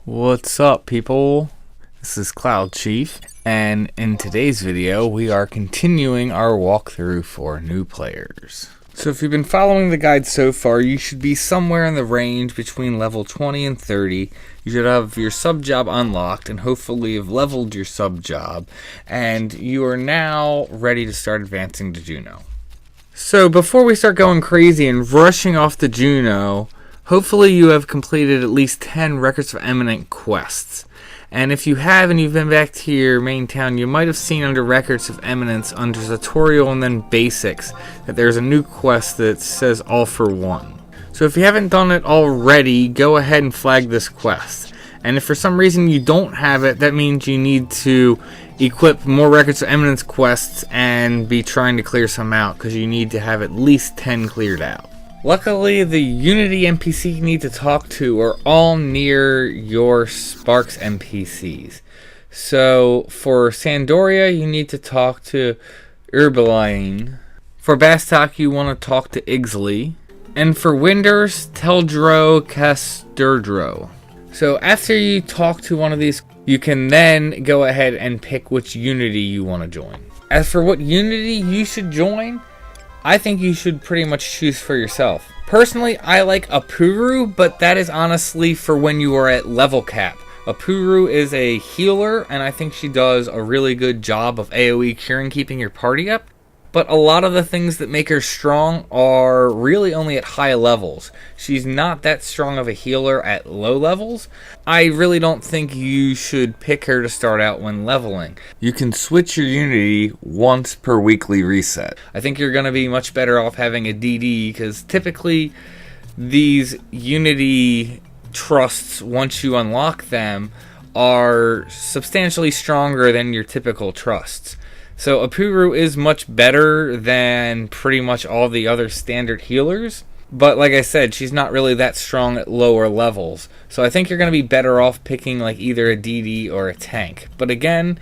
What's up, people? This is Cloud Chief, and in today's video we are continuing our walkthrough for new players. So if you've been following the guide so far, you should be somewhere in the range between level 20 and 30. You should have your sub job unlocked and hopefully have leveled your sub job, and you are now ready to start advancing to Jeuno. So before we start going crazy and rushing off to Jeuno, hopefully you have completed at least 10 Records of Eminence quests. And if you have and you've been back to your main town, you might have seen under Records of Eminence, under Tutorial and then Basics, that there's a new quest that says All for One. So if you haven't done it already, go ahead and flag this quest. And if for some reason you don't have it, that means you need to equip more Records of Eminence quests and be trying to clear some out, because you need to have at least 10 cleared out. Luckily, the Unity NPC you need to talk to are all near your Sparks NPCs. So, for Sandoria, you need to talk to Urbaline. For Bastok, you want to talk to Ixley. And for Winders, Teldro Casturdro. So, after you talk to one of these, you can then go ahead and pick which Unity you want to join. As for what Unity you should join, I think you should pretty much choose for yourself. Personally, I like Apuru, but that is honestly for when you are at level cap. Apuru is a healer, and I think she does a really good job of AoE curing, keeping your party up. But a lot of the things that make her strong are really only at high levels. She's not that strong of a healer at low levels. I really don't think you should pick her to start out when leveling. You can switch your Unity once per weekly reset. I think you're going to be much better off having a DD, because typically these Unity trusts, once you unlock them, are substantially stronger than your typical trusts. So Apuru is much better than pretty much all the other standard healers. But like I said, she's not really that strong at lower levels. So I think you're going to be better off picking like either a DD or a tank. But again,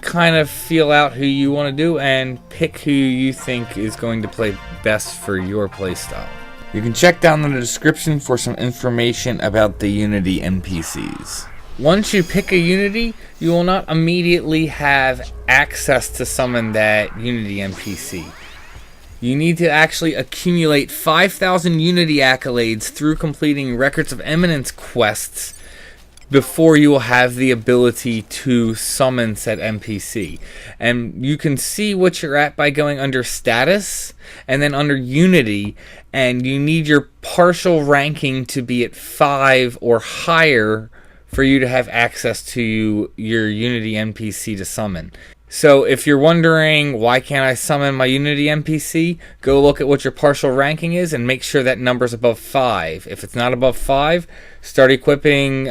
kind of feel out who you want to do and pick who you think is going to play best for your playstyle. You can check down in the description for some information about the Unity NPCs. Once you pick a Unity, you will not immediately have access to summon that Unity NPC. You need to actually accumulate 5,000 Unity accolades through completing Records of Eminence quests before you will have the ability to summon said NPC. And you can see what you're at by going under Status and then under Unity, and you need your partial ranking to be at 5 or higher for you to have access to your Unity NPC to summon. So if you're wondering, why can't I summon my Unity NPC, go look at what your partial ranking is and make sure that number's above 5. If it's not above 5, start equipping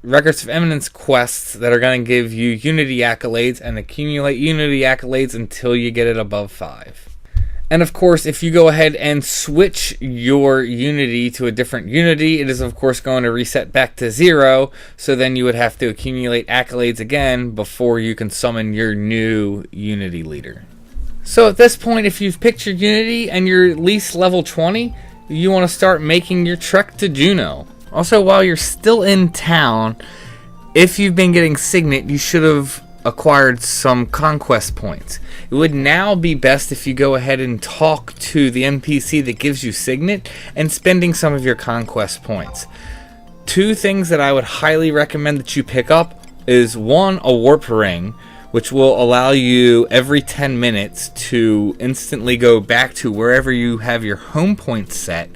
Records of Eminence quests that are going to give you Unity accolades, and accumulate Unity accolades until you get it above 5. And of course, if you go ahead and switch your Unity to a different Unity, it is of course going to reset back to 0, so then you would have to accumulate accolades again before you can summon your new Unity leader. So at this point, if you've picked your Unity and you're at least level 20, you want to start making your trek to Jeuno. Also, while you're still in town, if you've been getting Signet, you should have acquired some conquest points. It would now be best if you go ahead and talk to the NPC that gives you Signet and spending some of your conquest points. Two things that I would highly recommend that you pick up is, one, a warp ring, which will allow you every 10 minutes to instantly go back to wherever you have your home points set,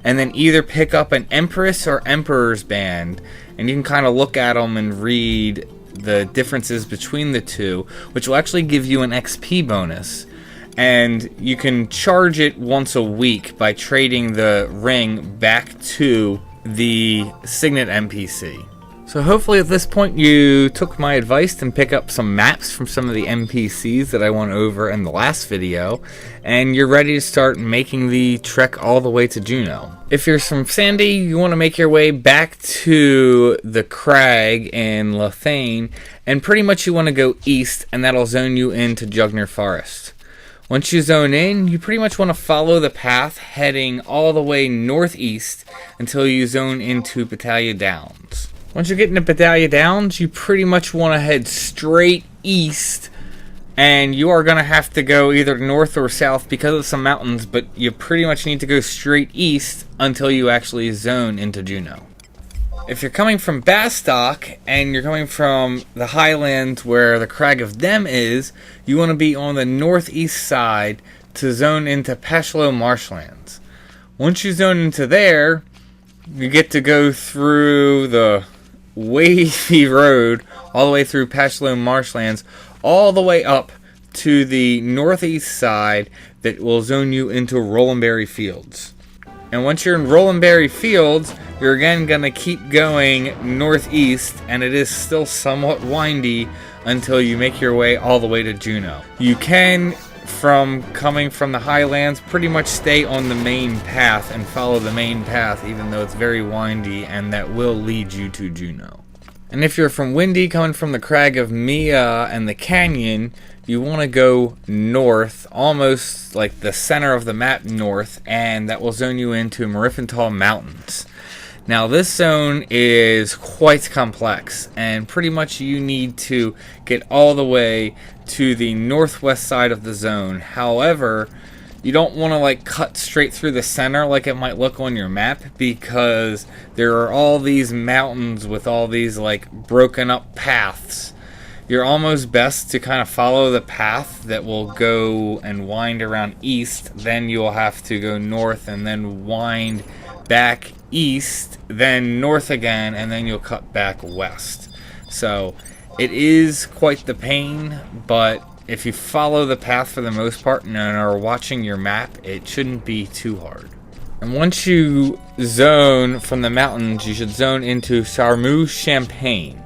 and then either pick up an Empress or Emperor's band, and you can kind of look at them and read the differences between the two, which will actually give you an XP bonus. And you can charge it once a week by trading the ring back to the Signet NPC. So hopefully at this point you took my advice and pick up some maps from some of the NPCs that I went over in the last video, and you're ready to start making the trek all the way to Jeuno. If you're from Sandy, you want to make your way back to the crag in Lothane, and pretty much you want to go east, and that'll zone you into Jugner Forest. Once you zone in, you pretty much want to follow the path heading all the way northeast until you zone into Battaglia Downs. Once you get into Bedalia Downs, you pretty much want to head straight east, and you are going to have to go either north or south because of some mountains, but you pretty much need to go straight east until you actually zone into Jeuno. If you're coming from Bastock and you're coming from the highlands where the Crag of Dem is, you want to be on the northeast side to zone into Peshlo Marshlands. Once you zone into there, you get to go through the wavy road all the way through Peshlo Marshlands, all the way up to the northeast side that will zone you into Rolandberry Fields. And once you're in Rolandberry Fields, you're again going to keep going northeast, and it is still somewhat windy until you make your way all the way to Jeuno. You can, from coming from the highlands, pretty much stay on the main path and follow the main path, even though it's very windy, and that will lead you to Jeuno. And if you're from Windy, coming from the Crag of Mia and the canyon, you want to go north, almost like the center of the map north, and that will zone you into Mariffental Mountains. Now this zone is quite complex, and pretty much you need to get all the way to the northwest side of the zone. However, you don't want to like cut straight through the center like it might look on your map, because there are all these mountains with all these like broken up paths. You're almost best to kind of follow the path that will go and wind around east. Then you'll have to go north and then wind back east, then north again, and then you'll cut back west. So it is quite the pain, but if you follow the path for the most part and are watching your map, it shouldn't be too hard. And once you zone from the mountains, you should zone into Sarmou-Champagne.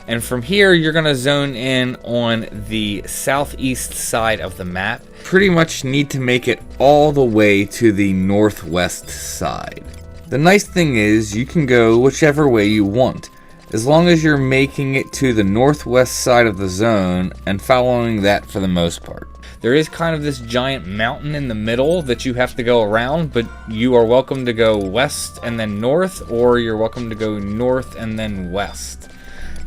And from here, you're going to zone in on the southeast side of the map. Pretty much need to make it all the way to the northwest side. The nice thing is, you can go whichever way you want, as long as you're making it to the northwest side of the zone and following that for the most part. There is kind of this giant mountain in the middle that you have to go around, but you are welcome to go west and then north, or you're welcome to go north and then west.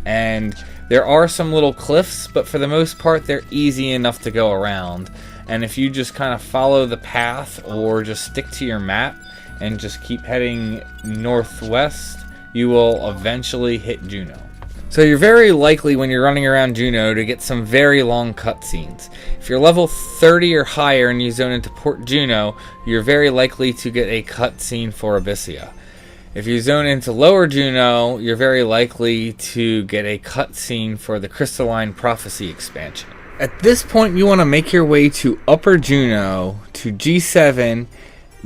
And there are some little cliffs, but for the most part, they're easy enough to go around. And if you just kind of follow the path or just stick to your map and just keep heading northwest, you will eventually hit Jeuno. So you're very likely when you're running around Jeuno to get some very long cutscenes. If you're level 30 or higher and you zone into Port Jeuno, you're very likely to get a cutscene for Abyssia. If you zone into Lower Jeuno, you're very likely to get a cutscene for the Crystalline Prophecy expansion. At this point, you want to make your way to Upper Jeuno, to G7,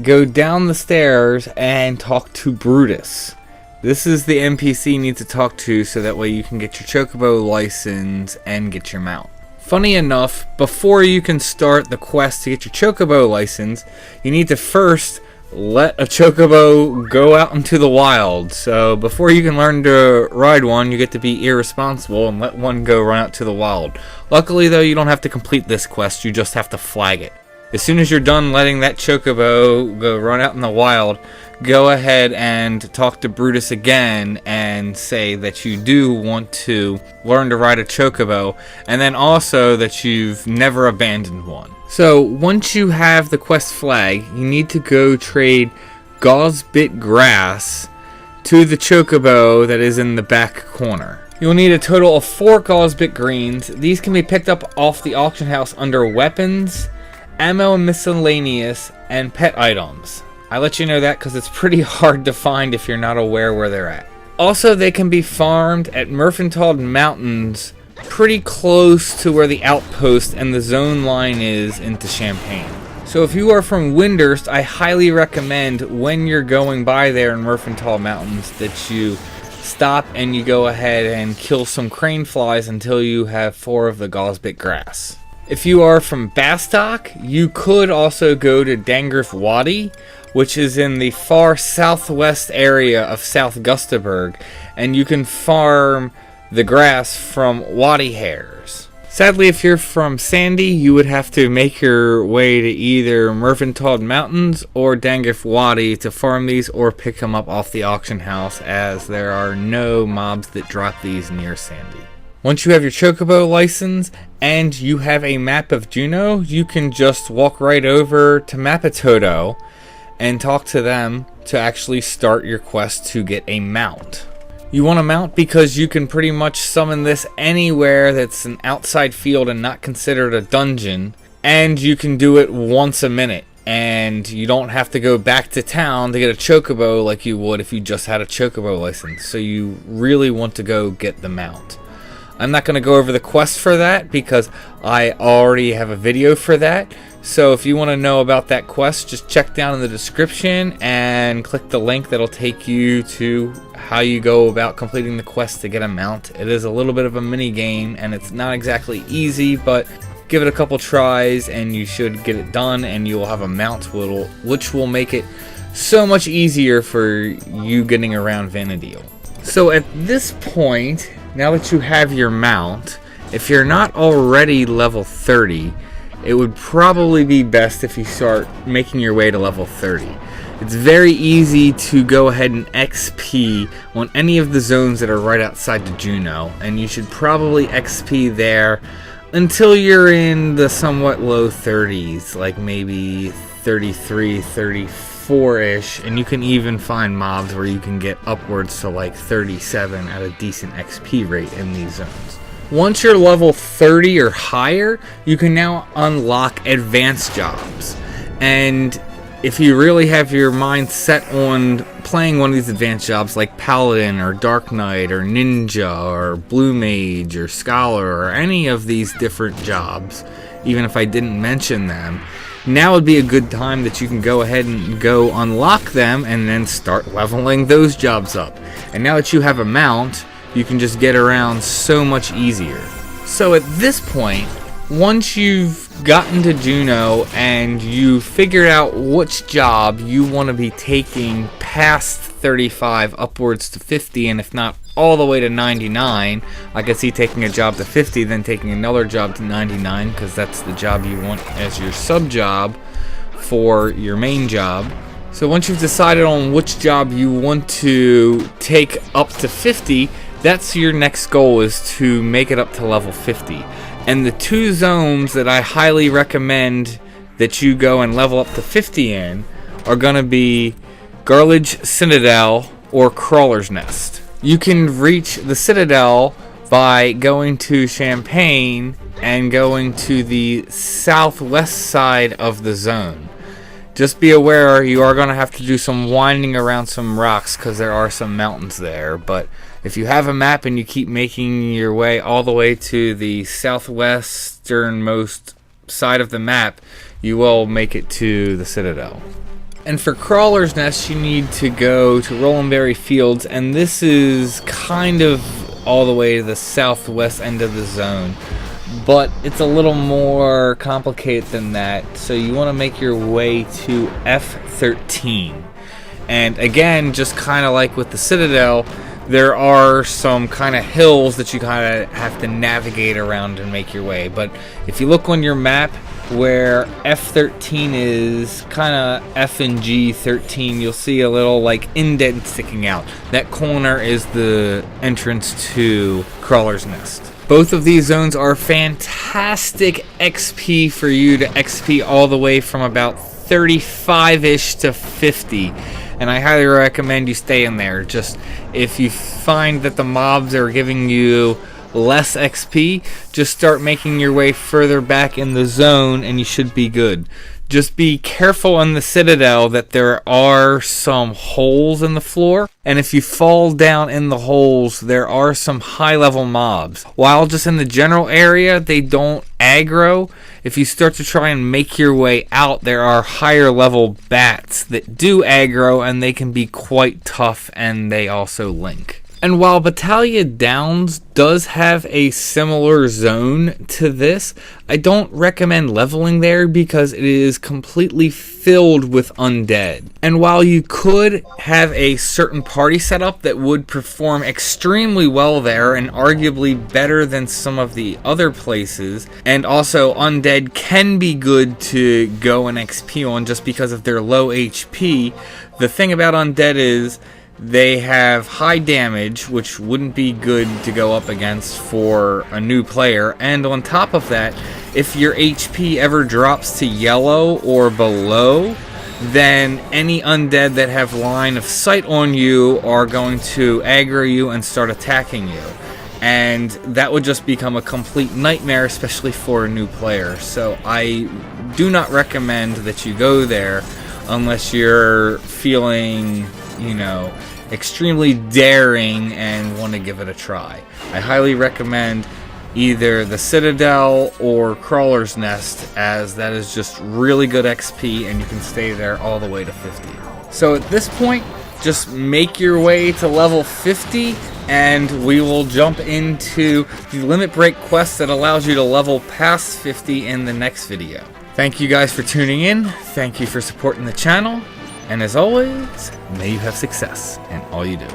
go down the stairs, and talk to Brutus. This is the NPC you need to talk to, so that way you can get your chocobo license and get your mount. Funny enough, before you can start the quest to get your chocobo license, you need to first let a chocobo go out into the wild. So before you can learn to ride one, you get to be irresponsible and let one go run out to the wild. Luckily though, you don't have to complete this quest, you just have to flag it. As soon as you're done letting that chocobo go run out in the wild, go ahead and talk to Brutus again and say that you do want to learn to ride a chocobo, and then also that you've never abandoned one. So once you have the quest flag, you need to go trade Gauze-bit grass to the chocobo that is in the back corner. You'll need a total of 4 Gauze-bit greens. These can be picked up off the auction house under weapons, ammo and miscellaneous, and pet items. I let you know that because it's pretty hard to find if you're not aware where they're at. Also, they can be farmed at Mariffental Mountains, pretty close to where the outpost and the zone line is into Champagne. So if you are from Windurst, I highly recommend when you're going by there in Mariffental Mountains that you stop and you go ahead and kill some crane flies until you have 4 of the Gauze-bit grass. If you are from Bastock, you could also go to Dangrif Wadi, which is in the far southwest area of South Gustaberg, and you can farm the grass from Wadi hares. Sadly, if you're from Sandy, you would have to make your way to either Merventod Mountains or Dangif Wadi to farm these or pick them up off the auction house, as there are no mobs that drop these near Sandy. Once you have your chocobo license and you have a map of Jeuno, you can just walk right over to Mapitodo and talk to them to actually start your quest to get a mount. You want a mount because you can pretty much summon this anywhere that's an outside field and not considered a dungeon, and you can do it once a minute, and you don't have to go back to town to get a chocobo like you would if you just had a chocobo license. So you really want to go get the mount. I'm not going to go over the quest for that because I already have a video for that. So if you want to know about that quest, just check down in the description and click the link that'll take you to how you go about completing the quest to get a mount. It is a little bit of a mini game and it's not exactly easy, but give it a couple tries and you should get it done, and you will have a mount which will make it so much easier for you getting around Vanadil. So at this point, now that you have your mount, if you're not already level 30, it would probably be best if you start making your way to level 30. It's very easy to go ahead and XP on any of the zones that are right outside the Jeuno, and you should probably XP there until you're in the somewhat low 30s, like maybe 33, 34-ish, and you can even find mobs where you can get upwards to like 37 at a decent XP rate in these zones. Once you're level 30 or higher, you can now unlock advanced jobs. And if you really have your mind set on playing one of these advanced jobs like Paladin or Dark Knight or Ninja or Blue Mage or Scholar or any of these different jobs, even if I didn't mention them, now would be a good time that you can go ahead and go unlock them and then start leveling those jobs up. And now that you have a mount, you can just get around so much easier. So at this point, once you've gotten to Jeuno and you figured out which job you want to be taking past 35 upwards to 50, and if not all the way to 99, I could see taking a job to 50, then taking another job to 99, because that's the job you want as your sub job for your main job. So once you've decided on which job you want to take up to 50, that's your next goal, is to make it up to level 50. And the two zones that I highly recommend that you go and level up to 50 in are going to be Garlaige Citadel or Crawler's Nest. You can reach the Citadel by going to Champagne and going to the southwest side of the zone. Just be aware you are going to have to do some winding around some rocks because there are some mountains there, but if you have a map and you keep making your way all the way to the southwesternmost side of the map, you will make it to the Citadel. And for Crawler's Nest, you need to go to Rolandberry Fields, and this is kind of all the way to the southwest end of the zone. But it's a little more complicated than that, so you want to make your way to F13. And again, just kind of like with the Citadel, there are some kind of hills that you kind of have to navigate around and make your way. But if you look on your map where F13 is, kind of F and G13, you'll see a little like indent sticking out. That corner is the entrance to Crawler's Nest. Both of these zones are fantastic XP for you to XP all the way from about 35-ish to 50. And I highly recommend you stay in there. Just if you find that the mobs are giving you less XP, just start making your way further back in the zone and you should be good. Just be careful on the Citadel that there are some holes in the floor, and if you fall down in the holes, there are some high level mobs. While just in the general area they don't aggro, if you start to try and make your way out, there are higher level bats that do aggro, and they can be quite tough, and they also link. And while Battaglia Downs does have a similar zone to this, I don't recommend leveling there because it is completely filled with undead. And while you could have a certain party setup that would perform extremely well there and arguably better than some of the other places, and also undead can be good to go and XP on just because of their low HP, the thing about undead is they have high damage, which wouldn't be good to go up against for a new player. And on top of that, if your HP ever drops to yellow or below, then any undead that have line of sight on you are going to aggro you and start attacking you. And that would just become a complete nightmare, especially for a new player. So I do not recommend that you go there unless you're feeling, you know, extremely daring and want to give it a try. I highly recommend either the Citadel or Crawler's Nest, as that is just really good XP and you can stay there all the way to 50. So at this point, just make your way to level 50 and we will jump into the limit break quest that allows you to level past 50 in the next video. Thank you guys for tuning in. Thank you for supporting the channel. And as always, may you have success in all you do.